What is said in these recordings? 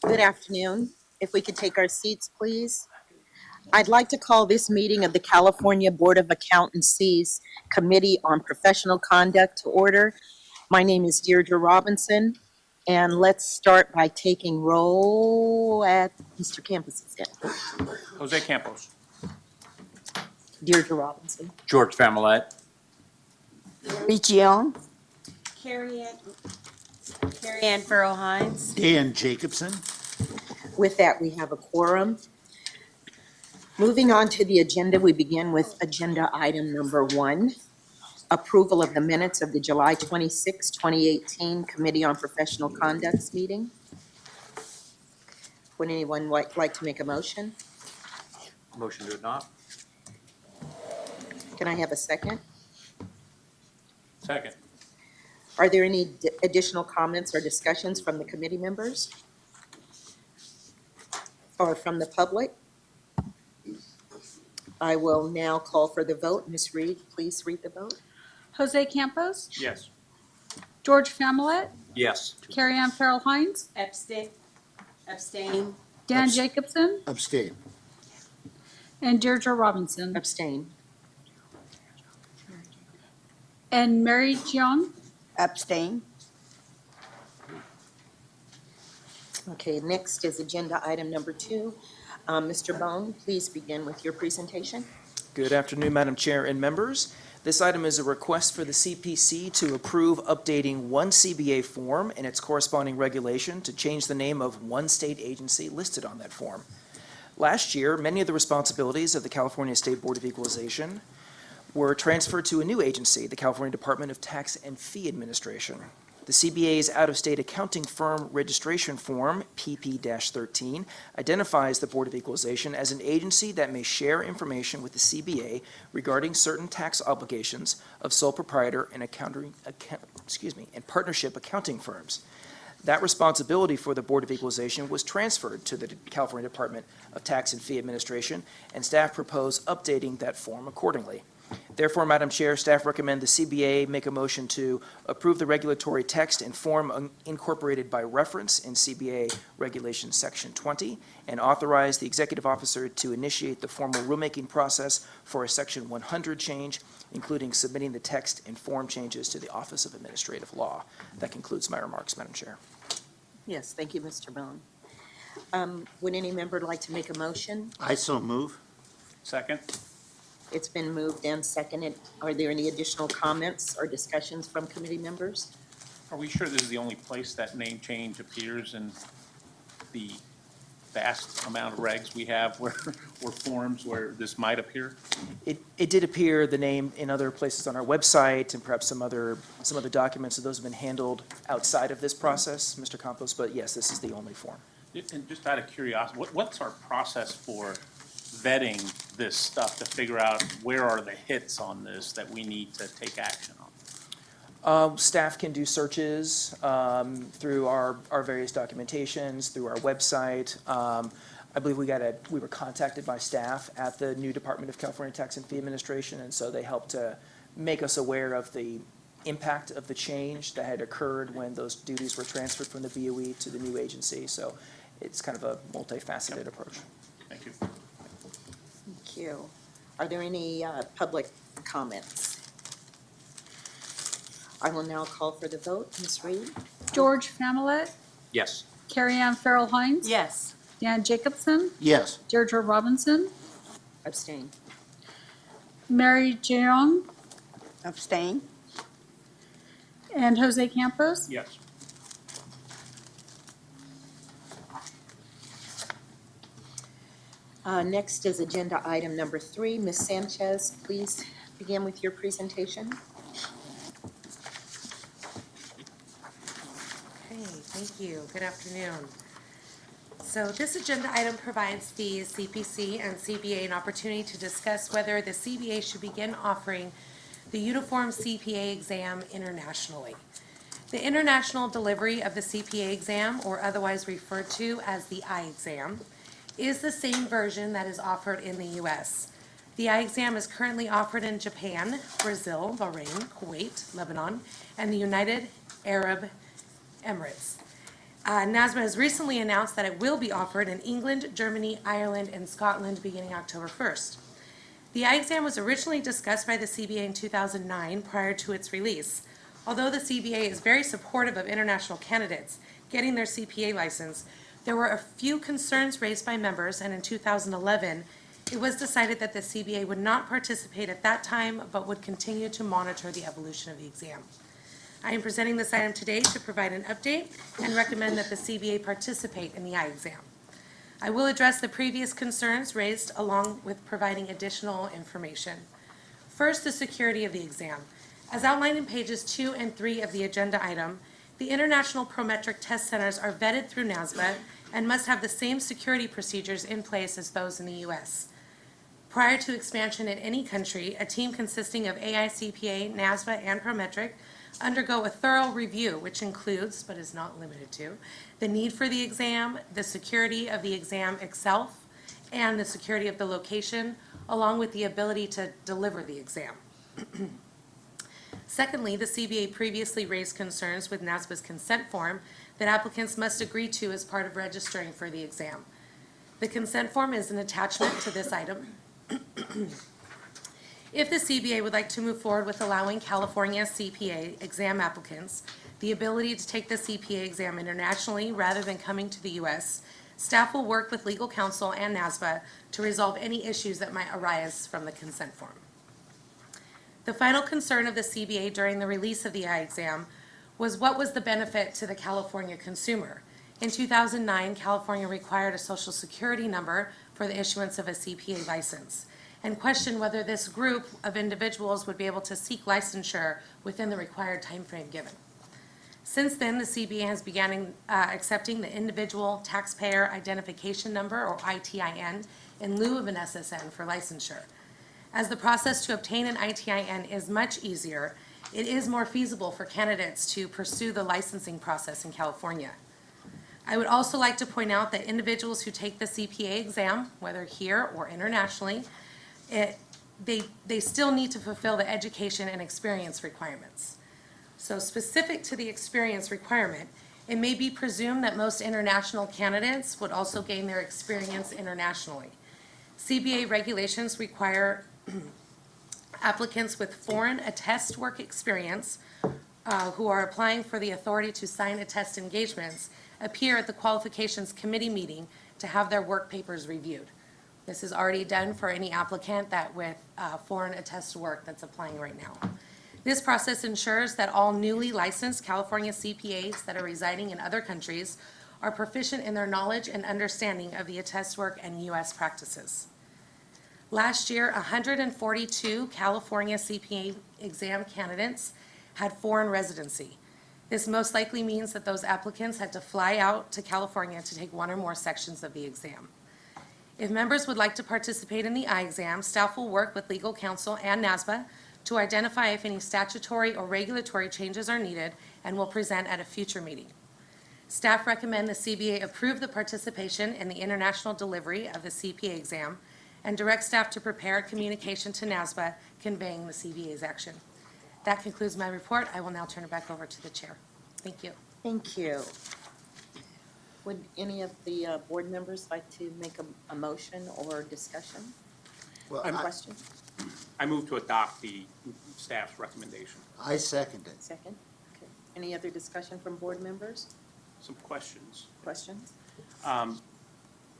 Good afternoon. If we could take our seats, please. I'd like to call this meeting of the California Board of Accountancy's Committee on Professional Conduct to order. My name is Deirdre Robinson, and let's start by taking roll at Mr. Campus's head. Jose Campos. Deirdre Robinson. George Familette. Young. Carrie Ann Farrell Hines. Dan Jacobson. With that, we have a quorum. Moving on to the agenda, we begin with agenda item number 1, approval of the minutes of the July 26, 2018 Committee on Professional Conduct's meeting. Would anyone like to make a motion? Motion to adopt. Can I have a second? Second. Are there any additional comments or discussions from the committee members? Or from the public? I will now call for the vote. Ms. Reed, please read the vote. Jose Campos, Yes. George Familette, Yes. Carrie Ann Farrell Hines, Abstain. Dan Jacobson, Abstain. and Deirdre Robinson. Abstain. And Mary Jiang. Abstain. Okay, next is agenda item number 2. Mr. Bone, please begin with your presentation. Good afternoon, Madam Chair and members. This item is a request for the CPC to approve updating one CBA form and its corresponding regulation to change the name of one state agency listed on that form. Last year, many of the responsibilities of the California State Board of Equalization were transferred to a new agency, the California Department of Tax and Fee Administration. The CBA's out-of-state accounting firm registration form, PP-13, identifies the Board of Equalization as an agency that may share information with the CBA regarding certain tax obligations of sole proprietor and partnership accounting firms. That responsibility for the Board of Equalization was transferred to the California Department of Tax and Fee Administration, and staff propose updating that form accordingly. Therefore, Madam Chair, staff recommend the CBA make a motion to approve the regulatory text and form incorporated by reference in CBA Regulation Section 20 and authorize the executive officer to initiate the formal rulemaking process for a Section 100 change, including submitting the text and form changes to the Office of Administrative Law. That concludes my remarks, Madam Chair. Yes, thank you, Mr. Bone. Would any member like to make a motion? I so move. Second. It's been moved and seconded. Are there any additional comments or discussions from committee members? Are we sure this is the only place that name change appears in the vast amount of regs we have where, or forms where this might appear? It did appear the name in other places on our website and perhaps some other documents, so those have been handled outside of this process, Mr. Campos, but yes, this is the only form. And just out of curiosity, what's our process for vetting this stuff to figure out where are the hits on this that we need to take action on? Staff can do searches through our various documentations, through our website. I believe we were contacted by staff at the new Department of California Tax and Fee Administration, and so they helped to make us aware of the impact of the change that had occurred when those duties were transferred from the BOE to the new agency. So it's kind of a multifaceted approach. Thank you. Thank you. Are there any public comments? I will now call for the vote. Ms. Reed? George Familette, Yes. Carrie Ann Farrell Hines. Yes. Dan Jacobson, Yes. Deirdre Robinson, Abstain. Mary Jiang, Abstain. and Jose Campos. Yes. Next is agenda item number 3. Ms. Sanchez, please begin with your presentation. Okay, thank you. Good afternoon. So this agenda item provides the CPC and CBA an opportunity to discuss whether the CBA should begin offering the Uniform CPA exam internationally. The international delivery of the CPA exam, or otherwise referred to as the eye exam, is the same version that is offered in the U.S. The eye exam is currently offered in Japan, Brazil, Bahrain, Kuwait, Lebanon, and the United Arab Emirates. NASBA has recently announced that it will be offered in England, Germany, Ireland, and Scotland beginning October 1st. The eye exam was originally discussed by the CBA in 2009 prior to its release. Although the CBA is very supportive of international candidates getting their CPA license, there were a few concerns raised by members, and in 2011, it was decided that the CBA would not participate at that time, but would continue to monitor the evolution of the exam. I am presenting this item today to provide an update and recommend that the CBA participate in the eye exam. I will address the previous concerns raised along with providing additional information. First, the security of the exam. As outlined in pages 2 and 3 of the agenda item, the International Prometric Test Centers are vetted through NASBA and must have the same security procedures in place as those in the U.S. Prior to expansion in any country, a team consisting of AICPA, NASBA, and Prometric undergo a thorough review, which includes, but is not limited to, the need for the exam, the security of the exam itself, and the security of the location, along with the ability to deliver the exam. Secondly, the CBA previously raised concerns with NASBA's consent form that applicants must agree to as part of registering for the exam. The consent form is an attachment to this item. If the CBA would like to move forward with allowing California CPA exam applicants the ability to take the CPA exam internationally rather than coming to the U.S., staff will work with legal counsel and NASBA to resolve any issues that might arise from the consent form. The final concern of the CBA during the release of the eye exam was what was the benefit to the California consumer. In 2009, California required a Social Security number for the issuance of a CPA license, and questioned whether this group of individuals would be able to seek licensure within the required timeframe given. Since then, the CBA has begun accepting the Individual Taxpayer Identification Number, or ITIN, in lieu of an SSN for licensure. As the process to obtain an ITIN is much easier, it is more feasible for candidates to pursue the licensing process in California. I would also like to point out that individuals who take the CPA exam, whether here or internationally, they still need to fulfill the education and experience requirements. So specific to the experience requirement, it may be presumed that most international candidates would also gain their experience internationally. CBA regulations require applicants with foreign attest work experience who are applying for the authority to sign attest engagements appear at the qualifications committee meeting to have their work papers reviewed. This is already done for any applicant that with foreign attest work that's applying right now. This process ensures that all newly licensed California CPAs that are residing in other countries are proficient in their knowledge and understanding of the attest work and U.S. practices. Last year, 142 California CPA exam candidates had foreign residency. This most likely means that those applicants had to fly out to California to take one or more sections of the exam. If members would like to participate in the eye exam, staff will work with legal counsel and NASBA to identify if any statutory or regulatory changes are needed and will present at a future meeting. Staff recommend the CBA approve the participation in the international delivery of the CPA exam and direct staff to prepare a communication to NASBA conveying the CBA's action. That concludes my report. I will now turn it back over to the chair. Thank you. Thank you. Would any of the board members like to make a motion or discussion Well, or question? I move to adopt the staff's recommendation. I second it. Second? Okay. Any other discussion from board members? Some questions. Questions?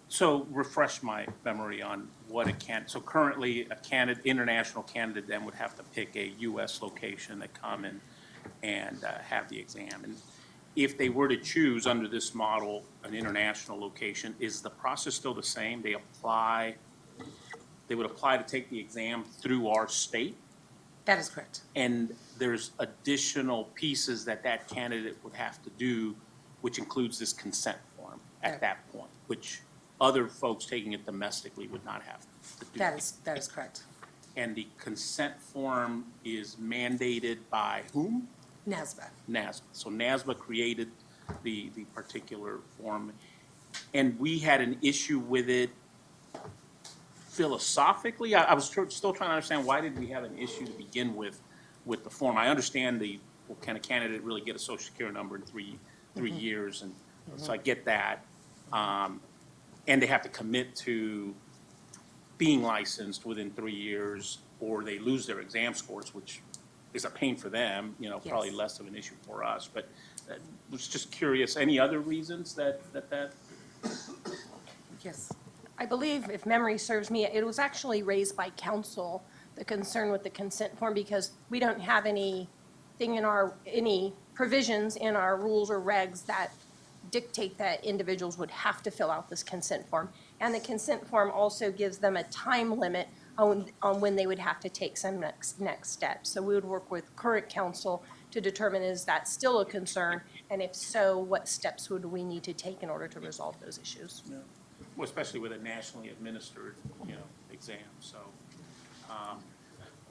So refresh my memory on what so currently a international candidate then would have to pick a U.S. location to come and have the exam. And if they were to choose under this model an international location, is the process still the same? They would apply to take the exam through our state, That is correct. and there's additional pieces that candidate would have to do, which includes this consent form at that point, which other folks taking it domestically would not have to do. That is correct. And the consent form is mandated by whom? NASBA. NASBA. So NASBA created the particular form, and we had an issue with it philosophically. I was still trying to understand, why did we have an issue to begin with the form? I understand can a candidate really get a Social Security number in three years, and So I get that. And they have to commit to being licensed within 3 years, or they lose their exam scores, which is a pain for them, probably Yes. less of an issue for us. But was just curious, any other reasons that? Yes. I believe, if memory serves me, it was actually raised by council, the concern with the consent form, because we don't have anything any provisions in our rules or regs that dictate that individuals would have to fill out this consent form. And the consent form also gives them a time limit on when they would have to take some next steps. So we would work with current council to determine, is that still a concern? And if so, what steps would we need to take in order to resolve those issues? Well, especially with a nationally administered, exam, so.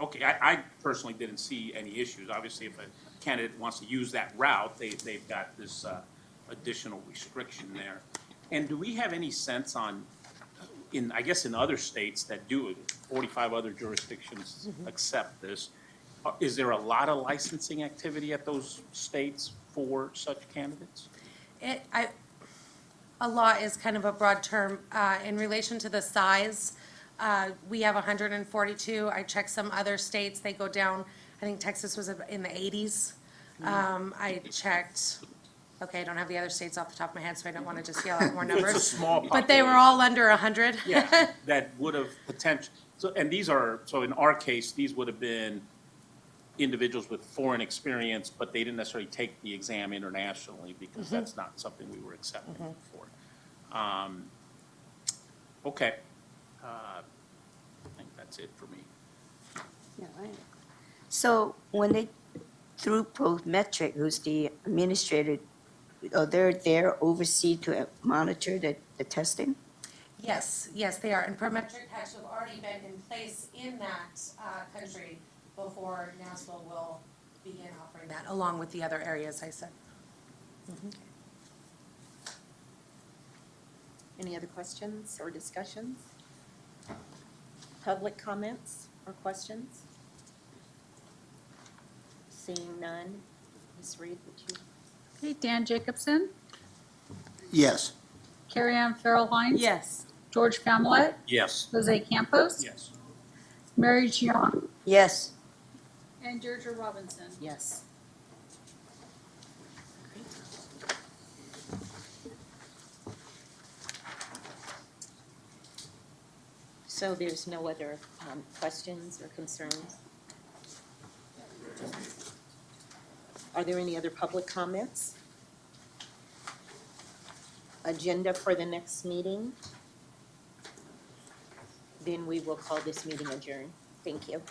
Okay, I personally didn't see any issues. Obviously, if a candidate wants to use that route, they've got this additional restriction there. And do we have any sense on, I guess in other states that do it, 45 other jurisdictions accept this, is there a lot of licensing activity at those states for such candidates? A lot is kind of a broad term. In relation to the size, we have 142. I checked some other states, they go down, I think Texas was in the 80s. I checked, okay, I don't have the other states off the top of my head, so I don't want to just yell out more numbers. It's a small But they were all population. under 100. Yeah, that would have potential, so in our case, these would have been individuals with foreign experience, but they didn't necessarily take the exam internationally because that's not something we were accepting before. Okay. I think that's it for me. Yeah, right. So when they, through Prometric, who's the administrator, they're there oversee to monitor the testing? Yes, they are. And Prometric has to have already been in place in that country before Nashville will begin offering that, along with the other areas I said. Any other questions or discussions? Public comments or questions? Seeing none, Ms. Reed, would you? Okay, Dan Jacobson, Yes. Carrie Ann Farrell Hines. Yes. George Family, Yes. Jose Campos. Yes. Mary Gion, Yes. and Deirdre Robinson. Yes. So there's no other questions or concerns? Are there any other public comments? Agenda for the next meeting? Then we will call this meeting adjourned. Thank you.